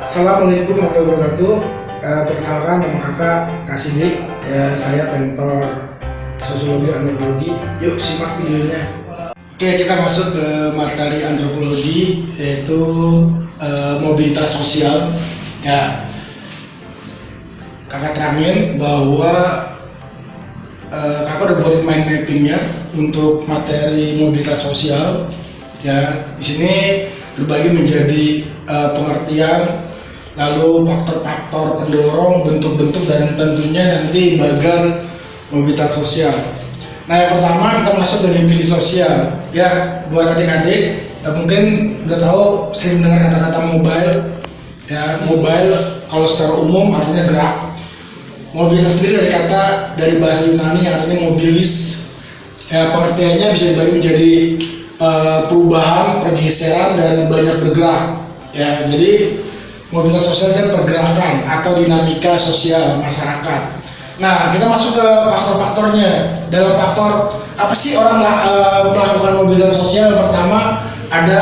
Assalamualaikum warahmatullahi wabarakatuh. Perkenalkan, nama kakak Kak Sidik. Saya mentor sosiologi antropologi. Yuk simak videonya. Oke, kita masuk ke materi antropologi, yaitu mobilitas sosial. Ya, kakak terangin bahwa kakak udah buat mind mappingnya untuk materi mobilitas sosial. Ya, di sini terbagi menjadi pengertian, lalu faktor-faktor pendorong, bentuk-bentuk, dan tentunya nanti bagian mobilitas sosial. Nah, yang pertama kita masuk ke definisi sosial. Ya, buat adik-adik mungkin udah tahu sering dengar kata-kata mobile. Ya, mobile kalau secara umum artinya gerak. Mobilitas sendiri dari bahasa Yunani yang artinya mobilis. Ya, pengertiannya bisa dibagi menjadi perubahan, pergeseran, dan banyak bergerak. Ya, jadi mobilitas sosial kan pergerakan atau dinamika sosial masyarakat. Nah, kita masuk ke faktor-faktornya. Dalam faktor apa sih orang melakukan mobilitas sosial? Yang pertama ada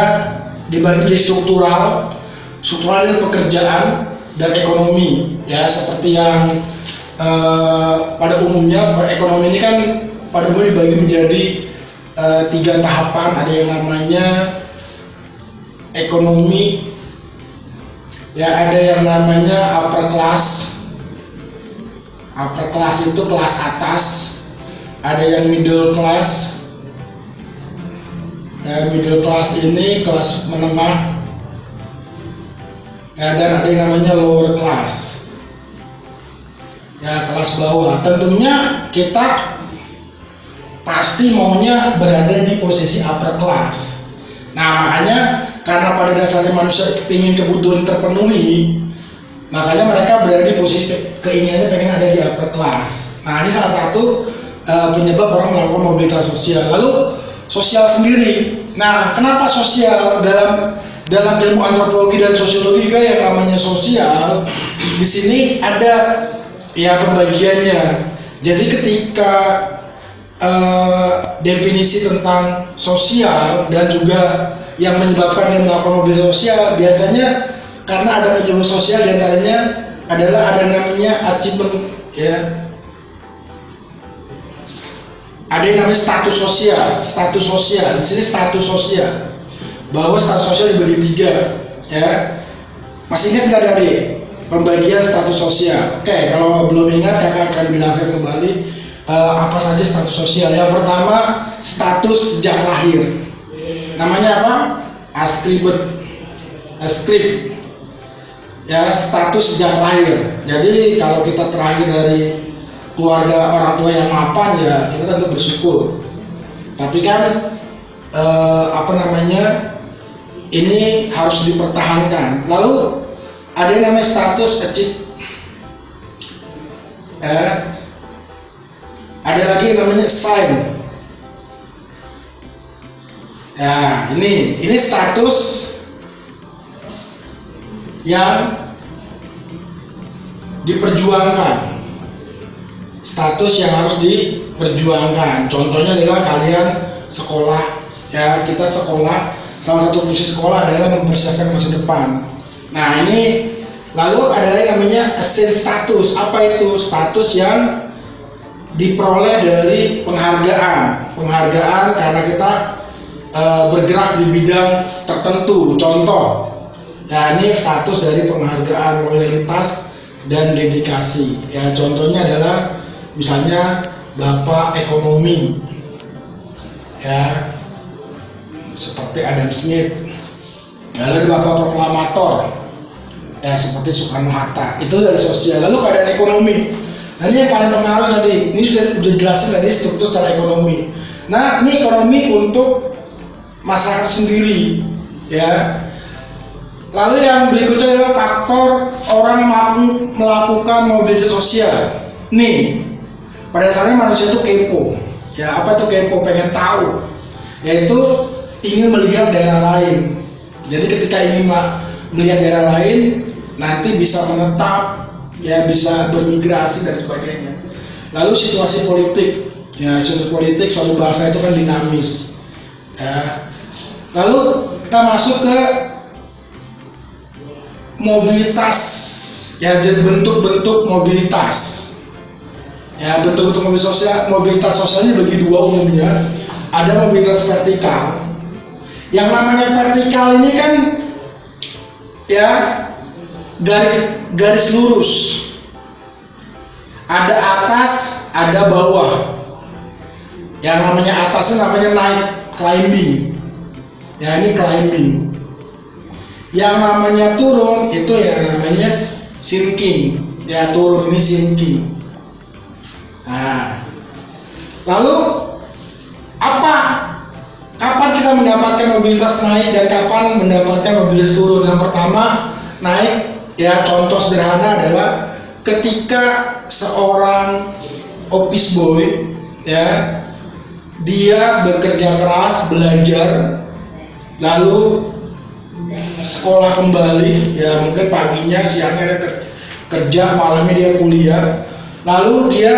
dibagi menjadi struktural. Struktural itu pekerjaan dan ekonomi. Ya, seperti yang pada umumnya ekonomi ini kan pada umumnya dibagi menjadi 3 tahapan. Ada yang namanya ekonomi, ya, ada yang namanya upper class. Upper class itu kelas atas. Ada yang middle class. Ya, middle class ini kelas menengah. Ya, dan ada yang namanya lower class. Ya, kelas bawah. Tentunya kita pasti maunya berada di posisi upper class. Nah, makanya karena pada dasarnya manusia ingin kebutuhan terpenuhi, makanya mereka berada di posisi keinginannya pengen ada di upper class. Nah, ini salah satu penyebab orang melakukan mobilitas sosial. Lalu sosial sendiri. Nah, kenapa sosial? Dalam ilmu antropologi dan sosiologi juga yang namanya sosial, di sini ada ya pembagiannya. Jadi ketika definisi tentang sosial dan juga yang menyebabkan dia melakukan mobilitas sosial, biasanya karena ada penyebab sosial, diantaranya adalah ada namanya achievement, ya, ada yang namanya status sosial. Status sosial di sini status sosial, bahwa status sosial dibagi 3, ya. Masih ingat nggak tadi pembagian status sosial? Oke, kalau belum ingat kakak akan jelaskan kembali apa saja status sosial. Yang pertama, status sejak lahir. Namanya apa? Ascribed. Ya, status sejak lahir. Jadi kalau kita terlahir dari keluarga orang tua yang mapan, ya kita tentu bersyukur. Tapi kan ini harus dipertahankan. Lalu ada yang namanya status achieved. Ada lagi yang namanya sign. Ya, ini status yang diperjuangkan. Status yang harus diperjuangkan. Contohnya adalah kalian sekolah. Ya, kita sekolah. Salah satu fungsi sekolah adalah mempersiapkan masa depan. Nah, ini lalu ada yang namanya assigned status. Apa itu? Status yang diperoleh dari penghargaan karena kita bergerak di bidang tertentu. Contoh, ya, ini status dari penghargaan loyalitas dan dedikasi. Ya, contohnya adalah misalnya Bapak Ekonomi, ya, seperti Adam Smith. Lalu Bapak Proklamator, ya, seperti Soekarno Hatta. Itu dari sosial. Lalu keadaan ekonomi. Nah, ini yang paling pengaruh tadi. Ini sudah dijelasin tadi struktur secara ekonomi. Nah, ini ekonomi untuk masyarakat sendiri, ya. Lalu yang berikutnya adalah faktor orang mampu melakukan mobilitas sosial. Nih, pada dasarnya manusia itu kepo. Ya, apa itu kepo? Pengen tahu. Yaitu ingin melihat daerah lain. Jadi ketika ingin melihat daerah lain, nanti bisa menetap, ya, bisa bermigrasi dan sebagainya. Lalu situasi politik, ya, situasi politik suatu bangsa itu kan dinamis. Ya. Lalu kita masuk ke mobilitas, ya, jadi bentuk-bentuk mobilitas. Ya, bentuk-bentuk mobilitas sosialnya bagi dua umumnya. Ada mobilitas vertikal. Yang namanya vertikal ini kan ya garis lurus. Ada atas, ada bawah. Yang namanya atasnya namanya naik, climbing. Ya, ini climbing. Yang namanya turun itu yang namanya sinking. Ya, turun ini sinking. Nah, lalu kapan kita mendapatkan mobilitas naik dan kapan mendapatkan mobilitas turun? Yang pertama, naik, ya, contoh sederhana adalah ketika seorang office boy, ya, dia bekerja keras, belajar, lalu sekolah kembali, ya, mungkin paginya, siangnya dia kerja, malamnya dia kuliah, lalu dia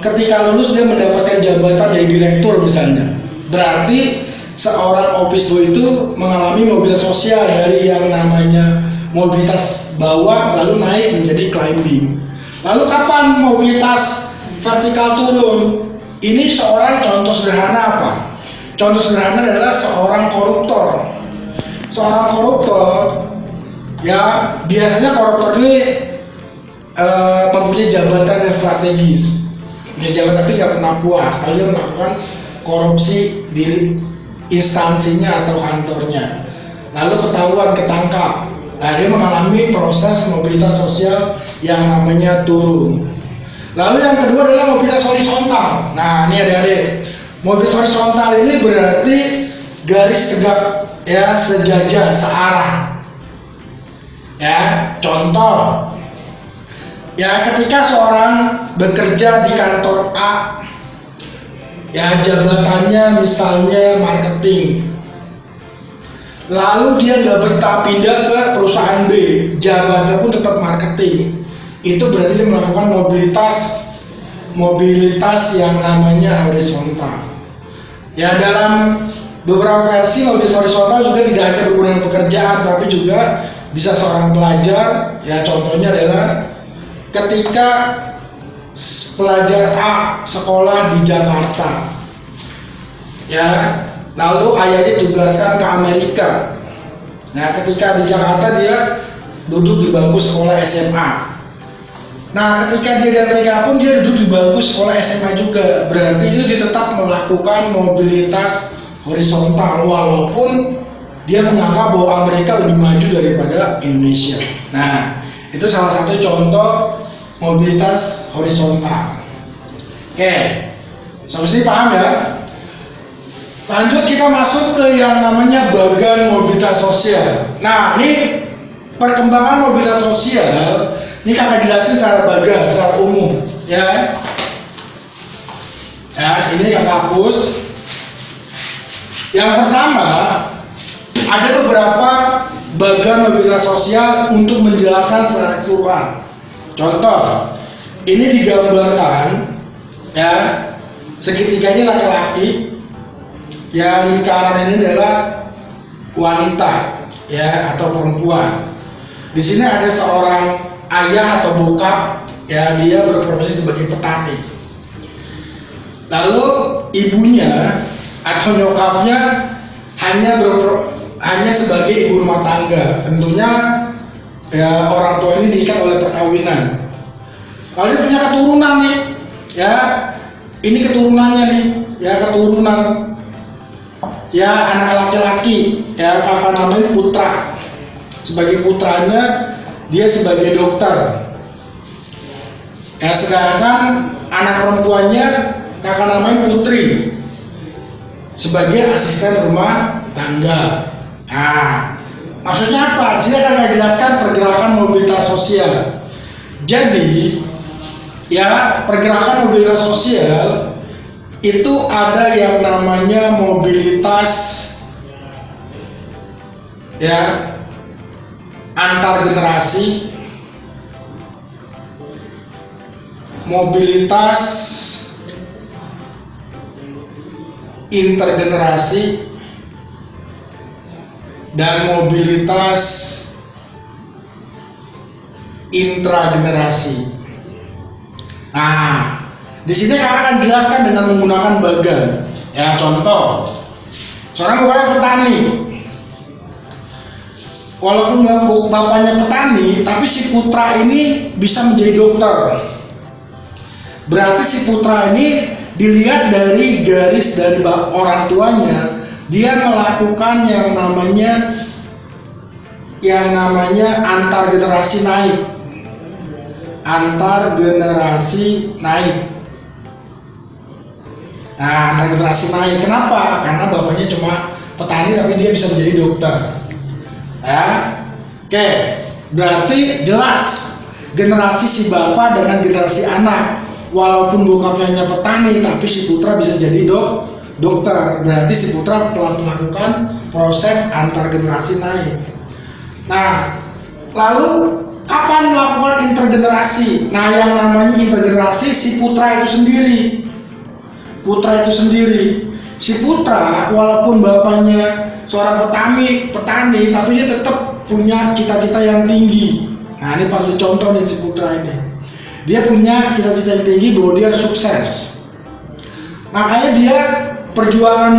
ketika lulus dia mendapatkan jabatan jadi direktur misalnya. Berarti seorang office boy itu mengalami mobilitas sosial dari yang namanya mobilitas bawah lalu naik menjadi climbing. Lalu kapan mobilitas vertikal turun? Ini seorang contoh sederhana apa? Contoh sederhana adalah seorang koruptor. Seorang koruptor, ya, biasanya koruptor ini mempunyai jabatan yang strategis. Punya jabatan tapi nggak pernah puas, kalau dia melakukan korupsi di instansinya atau kantornya, lalu ketahuan, ketangkap, nah dia mengalami proses mobilitas sosial yang namanya turun. Lalu yang kedua adalah mobilitas horizontal. Nah, ini adik-adik, mobilitas horizontal ini berarti garis tegak, ya, sejajar, searah. Ya, contoh, ya, ketika seorang bekerja di kantor A, ya, jabatannya misalnya marketing, lalu dia nggak betah pindah ke perusahaan B, jabatannya pun tetap marketing, itu berarti dia melakukan mobilitas yang namanya horizontal. Ya, dalam beberapa versi mobilitas horizontal juga tidak hanya berhubungan dengan pekerjaan, tapi juga bisa seorang pelajar. Ya, contohnya adalah ketika pelajar A sekolah di Jakarta, ya, lalu ayahnya tugaskan ke Amerika. Nah, ketika di Jakarta dia duduk di bangku sekolah SMA. Nah, ketika dia di Amerika pun dia duduk di bangku sekolah SMA juga. Berarti itu dia tetap melakukan mobilitas horizontal walaupun dia menganggap bahwa Amerika lebih maju daripada Indonesia. Nah, itu salah satu contoh mobilitas horizontal. Oke, sampai sini paham ya? Lanjut kita masuk ke yang namanya bagan mobilitas sosial. Nah, ini perkembangan mobilitas sosial, ini kakak jelasin secara bagan, secara umum, ya. Ya, ini kakak hapus. Yang pertama, ada beberapa bagan mobilitas sosial untuk menjelaskan secara keseluruhan. Contoh, ini digambarkan, ya, segitiganya laki-laki, ya, lingkaran ini adalah wanita, ya, atau perempuan. Di sini ada seorang ayah atau bokap, ya, dia berprofesi sebagai petani. Lalu ibunya atau nyokapnya hanya sebagai ibu rumah tangga. Tentunya, ya, orang tua ini diikat oleh perkawinan. Lalu dia punya keturunan nih, ya, ini keturunannya nih, ya, keturunan, ya, anak laki-laki, ya, kakak namanya putra. Sebagai putranya dia sebagai dokter. Ya, sedangkan anak perempuannya kakak namanya putri sebagai asisten rumah tangga. Nah, maksudnya apa? Di sini akan jelaskan pergerakan mobilitas sosial. Jadi, ya, pergerakan mobilitas sosial itu ada yang namanya mobilitas, ya, antar generasi, mobilitas intergenerasi, dan mobilitas intragenerasi. Nah, di sini kakak akan jelaskan dengan menggunakan bagan. Ya, contoh, seorang bapaknya petani. Walaupun bapaknya petani, tapi si putra ini bisa menjadi dokter. Berarti si putra ini dilihat dari garis dari orang tuanya, dia melakukan yang namanya antar generasi naik. Antar generasi naik. Nah, antar generasi naik. Kenapa? Karena bapaknya cuma petani tapi dia bisa menjadi dokter. Ya. Oke, berarti jelas generasi si bapak dengan generasi anak. Walaupun bokapnya petani tapi si putra bisa jadi dokter. Berarti si putra telah melakukan proses antar generasi naik. Nah, lalu kapan melakukan intergenerasi? Nah, yang namanya intergenerasi si putra itu sendiri. Si putra walaupun bapaknya seorang petani, tapi dia tetap punya cita-cita yang tinggi. Nah, ini patut contoh nih si putra ini. Dia punya cita-cita yang tinggi bahwa dia sukses. Makanya dia perjuangan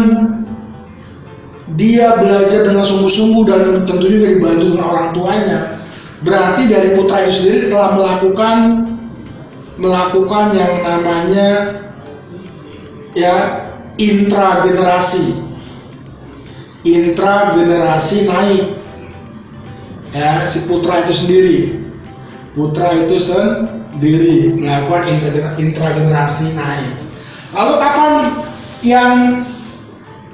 dia belajar dengan sungguh-sungguh dan tentunya dibantu dengan orang tuanya. Berarti dari putra itu sendiri telah melakukan yang namanya ya intragenerasi naik. Ya, si putra itu sendiri melakukan intragenerasi naik. Lalu kapan yang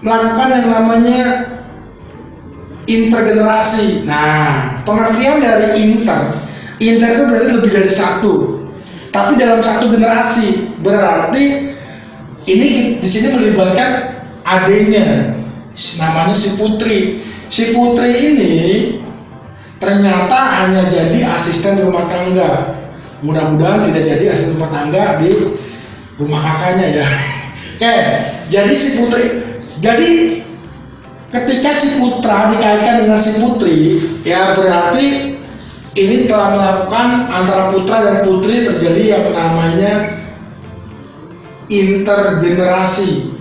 melakukan yang namanya intergenerasi? Nah, pengertian dari inter itu berarti lebih dari satu. Tapi dalam satu generasi, berarti ini di sini melibatkan adiknya, namanya si putri. Si putri ini ternyata hanya jadi asisten rumah tangga. Mudah-mudahan tidak jadi asisten rumah tangga di rumah kakaknya ya. Oke, jadi si putri. Jadi ketika si putra dikaitkan dengan si putri, ya berarti ini telah melakukan antara putra dan putri terjadi yang namanya intergenerasi.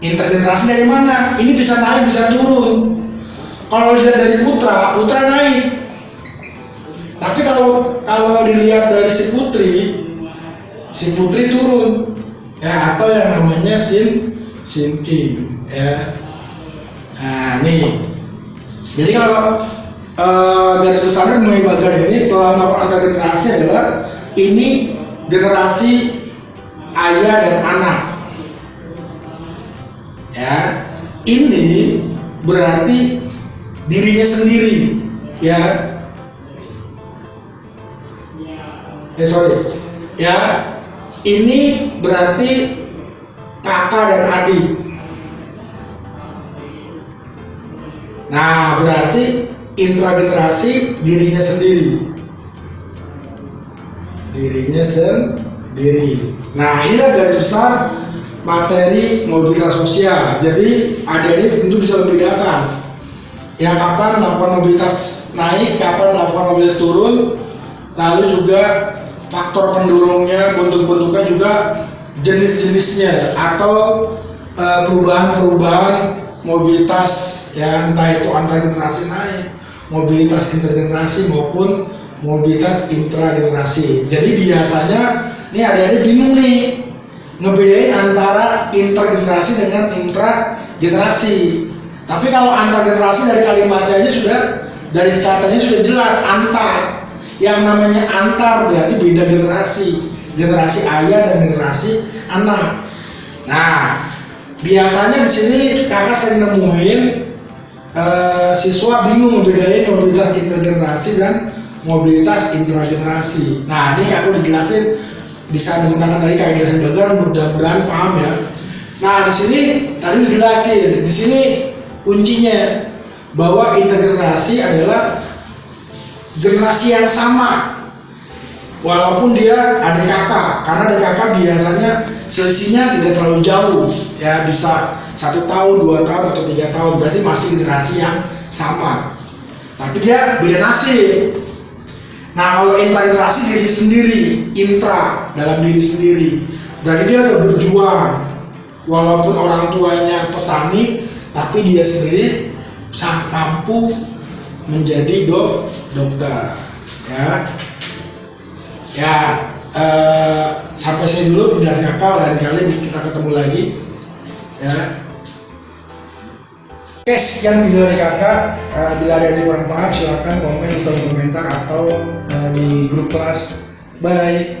Intergenerasi dari mana? Ini bisa naik, bisa turun. Kalau dilihat dari putra naik. Tapi kalau dilihat dari si putri turun. Ya, atau yang namanya sinking. Ya. Nah, nih. Jadi kalau garis besarnya mengenai bagan ini telah melakukan antar generasi adalah ini generasi ayah dan anak. Ya, ini berarti dirinya sendiri. Ya, ini berarti kakak dan adik. Nah, berarti intragenerasi dirinya sendiri. Nah, inilah garis besar materi mobilitas sosial. Jadi adik ini tentu bisa membedakan ya kapan melakukan mobilitas naik, kapan melakukan mobilitas turun, lalu juga faktor pendorongnya, bentuk-bentuknya juga jenis-jenisnya atau perubahan-perubahan mobilitas ya, entah itu antar generasi naik, mobilitas intergenerasi maupun mobilitas intragenerasi. Jadi biasanya ini adik-adik bingung nih ngebedain antara intergenerasi dengan intragenerasi. Tapi kalau antar generasi dari kalimat aja dari katanya sudah jelas antar. Yang namanya antar berarti beda generasi ayah dan generasi anak. Nah, biasanya di sini kakak sering nemuin siswa bingung membedain mobilitas intergenerasi dan mobilitas intragenerasi. Nah, ini aku dijelasin bisa menggunakan dari kayak jelasin bagan, mudah-mudahan paham ya. Nah, di sini tadi dijelasin, di sini kuncinya bahwa intergenerasi adalah generasi yang sama walaupun dia adik kakak, karena adik kakak biasanya selisihnya tidak terlalu jauh ya, bisa 1 tahun, 2 tahun atau 3 tahun, berarti masih generasi yang sama tapi dia beda nasib. Nah, kalau intraliterasi diri sendiri, intra dalam diri sendiri, berarti dia udah berjuang. Walaupun orang tuanya petani, tapi dia sendiri sangat mampu menjadi dokter. Sampai sini dulu penjelasan kakak, lain kali kita ketemu lagi. Ya. Oke, sekian video dari kakak. Bila ada yang kurang paham, silahkan komen di kolom komentar atau di grup kelas. Bye.